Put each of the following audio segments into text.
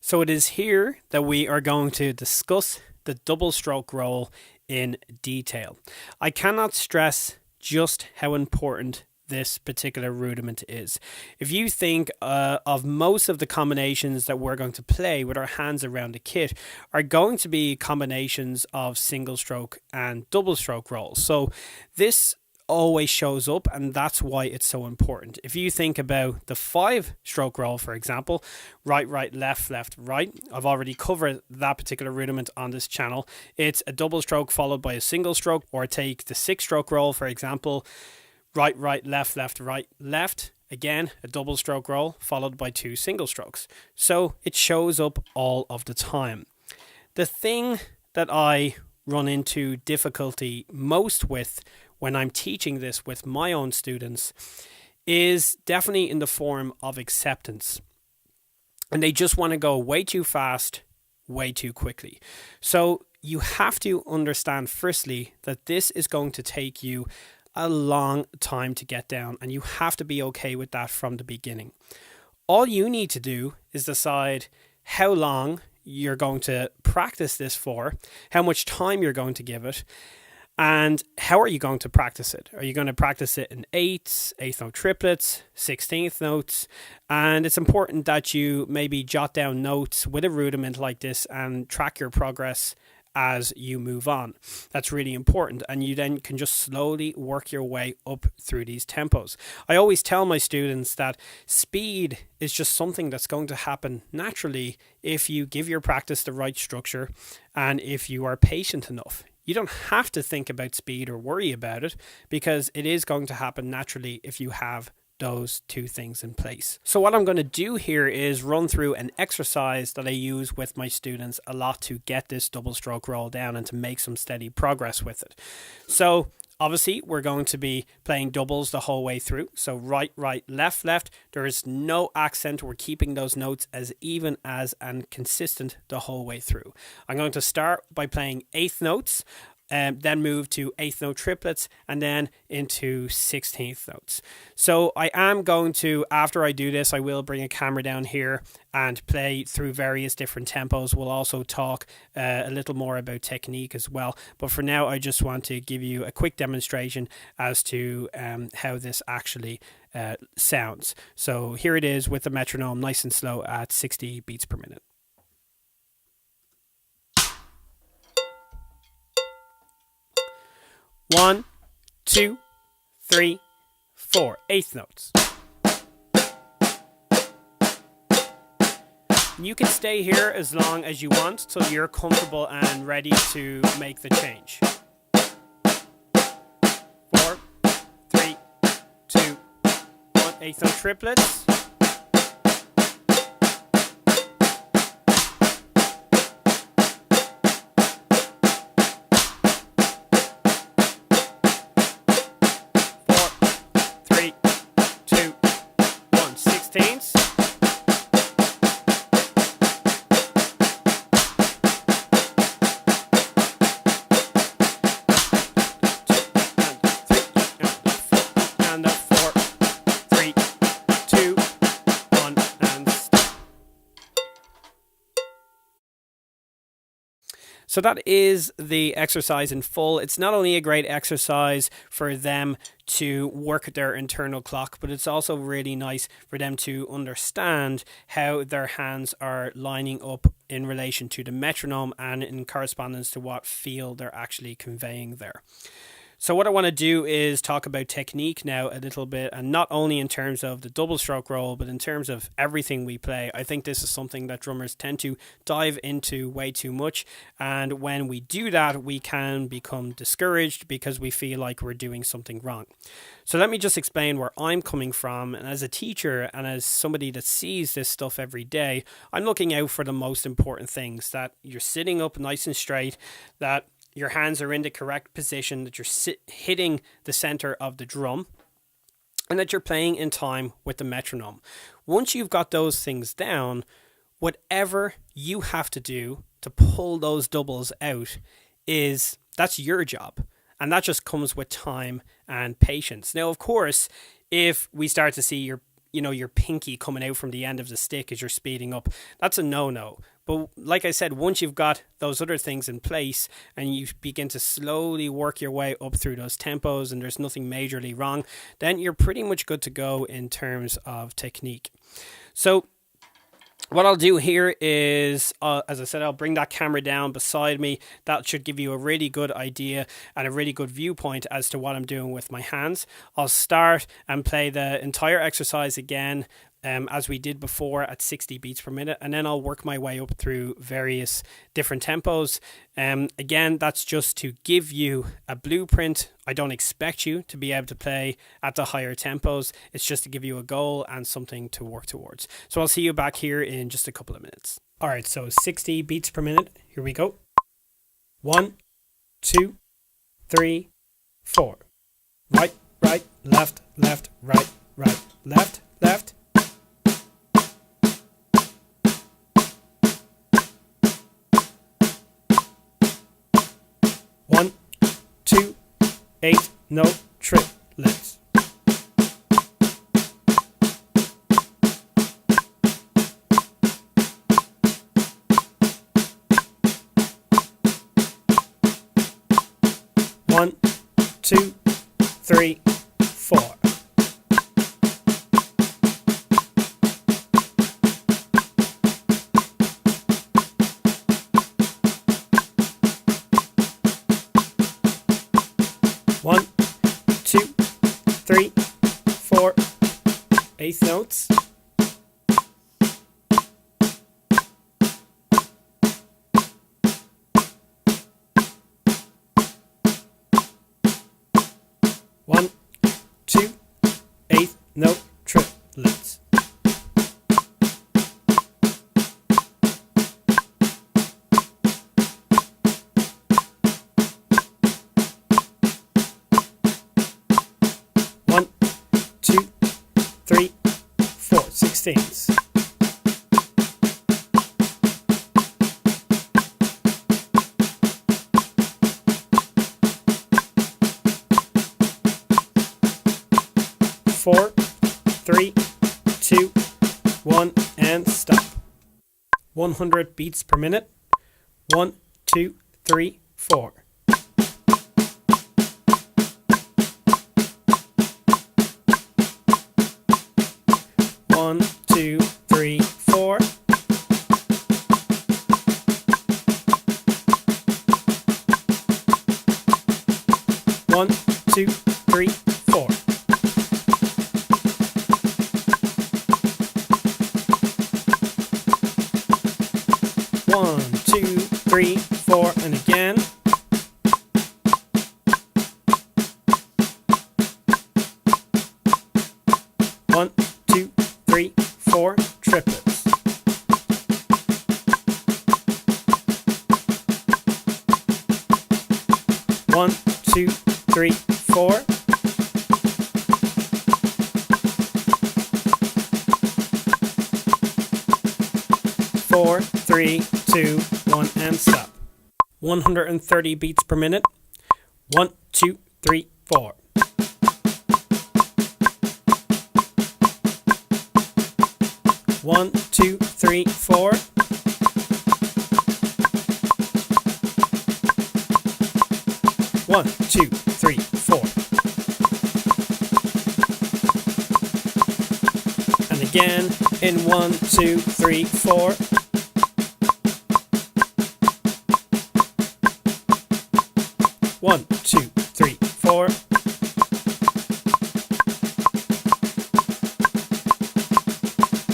So it is here that we are going to discuss the double stroke roll in detail. I cannot stress just how important this particular rudiment is. If you think of most of the combinations that we're going to play with our hands around the kit are going to be combinations of single stroke and double stroke rolls. So this always shows up, and that's why it's so important. If you think about the 5-stroke roll, for example, right, right, left, left, right, I've already covered that particular rudiment on this channel. It's a double stroke followed by a single stroke. Or take the 6-stroke roll, for example, right, right, left, left, right, left. Again, a double stroke roll followed by 2 single strokes. So it shows up all of the time. The thing that I run into difficulty most with when I'm teaching this with my own students is definitely in the form of acceptance. And they just want to go way too fast, way too quickly. So you have to understand firstly that this is going to take you a long time to get down, and you have to be okay with that from the beginning. All you need to do is decide how long you're going to practice this for, how much time you're going to give it, and how are you going to practice it? Are you going to practice it in eighths, eighth note triplets, 16th notes? And it's important that you maybe jot down notes with a rudiment like this and track your progress as you move on. That's really important, and you then can just slowly work your way up through these tempos. I always tell my students that speed is just something that's going to happen naturally if you give your practice the right structure and if you are patient enough. You don't have to think about speed or worry about it, because it is going to happen naturally if you have those two things in place. So what I'm going to do here is run through an exercise that I use with my students a lot to get this double stroke roll down and to make some steady progress with it. So obviously we're going to be playing doubles the whole way through. So right, right, left, left. There is no accent. We're keeping those notes as even as and consistent the whole way through. I'm going to start by playing eighth notes, then move to eighth note triplets, and then into 16th notes. So I am going to, after I do this, I will bring a camera down here and play through various different tempos. We'll also talk a little more about technique as well. But for now, I just want to give you a quick demonstration as to how this actually sounds. So here it is with the metronome nice and slow at 60 beats per minute. 1, 2, 3, 4. Eighth notes. You can stay here as long as you want till you're comfortable and ready to make the change. 4, 3, 2, 1. Eighth note triplets. 16ths. And 4, 3, 2, 1, and stop. So that is the exercise in full. It's not only a great exercise for them to work their internal clock, but it's also really nice for them to understand how their hands are lining up in relation to the metronome and in correspondence to what feel they're actually conveying there. So what I want to do is talk about technique now a little bit, and not only in terms of the double stroke roll, but in terms of everything we play. I think this is something that drummers tend to dive into way too much, and when we do that, we can become discouraged because we feel like we're doing something wrong. So let me just explain where I'm coming from, and as a teacher and as somebody that sees this stuff every day, I'm looking out for the most important things: that you're sitting up nice and straight, that your hands are in the correct position, that you're hitting the center of the drum, and that you're playing in time with the metronome. Once you've got those things down, whatever you have to do to pull those doubles out that's your job. And that just comes with time and patience. Now, of course, if we start to see you know, your pinky coming out from the end of the stick as you're speeding up. That's a no-no. But like I said, once you've got those other things in place and you begin to slowly work your way up through those tempos and there's nothing majorly wrong, then you're pretty much good to go in terms of technique. So what I'll do here is, as I said, I'll bring that camera down beside me. That should give you a really good idea and a really good viewpoint as to what I'm doing with my hands. I'll start and play the entire exercise again, as we did before, at 60 beats per minute, and then I'll work my way up through various different tempos. Again, that's just to give you a blueprint. I don't expect you to be able to play at the higher tempos. It's just to give you a goal and something to work towards. So I'll see you back here in just a couple of minutes. All right, so 60 beats per minute. Here we go. 1, 2, 3, 4. Right, right, left, left, right, right, left, left. 1, 2, 8, no triplets. 1, 2, 3, 4. 1, 2, 3, 4, eighth notes. 1, 2, eighth note triplets. 1, 2, 3, 4, 16ths. 4, 3, 2, 1, and stop. 100 beats per minute. 1, 2, 3, 4. 1, 2, 3, 4. 1, 2, 3, 4. 1, 2, 3, 4, and again. 1, 2, 3, 4, triplets. 1, 2, 3, 4. 4, 3, 2, 1, and stop. 130 beats per minute. 1, 2, 3, 4. 1, 2, 3, 4. 1, 2, 3, 4. And again in 1, 2, 3, 4. 1, 2, 3, 4.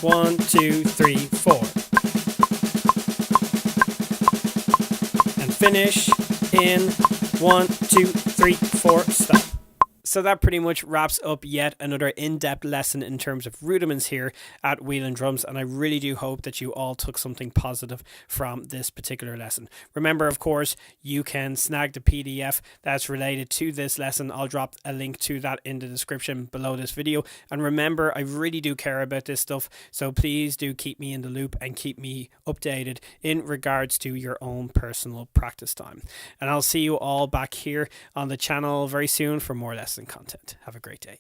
1, 2, 3, 4. And finish in 1, 2, 3, 4, stop. So that pretty much wraps up yet another in-depth lesson in terms of rudiments here at WHELANDRUMS, and I really do hope that you all took something positive from this particular lesson. Remember, of course, you can snag the PDF that's related to this lesson. I'll drop a link to that in the description below this video. And remember, I really do care about this stuff, so please do keep me in the loop and keep me updated in regards to your own personal practice time. And I'll see you all back here on the channel very soon for more lesson content. Have a great day.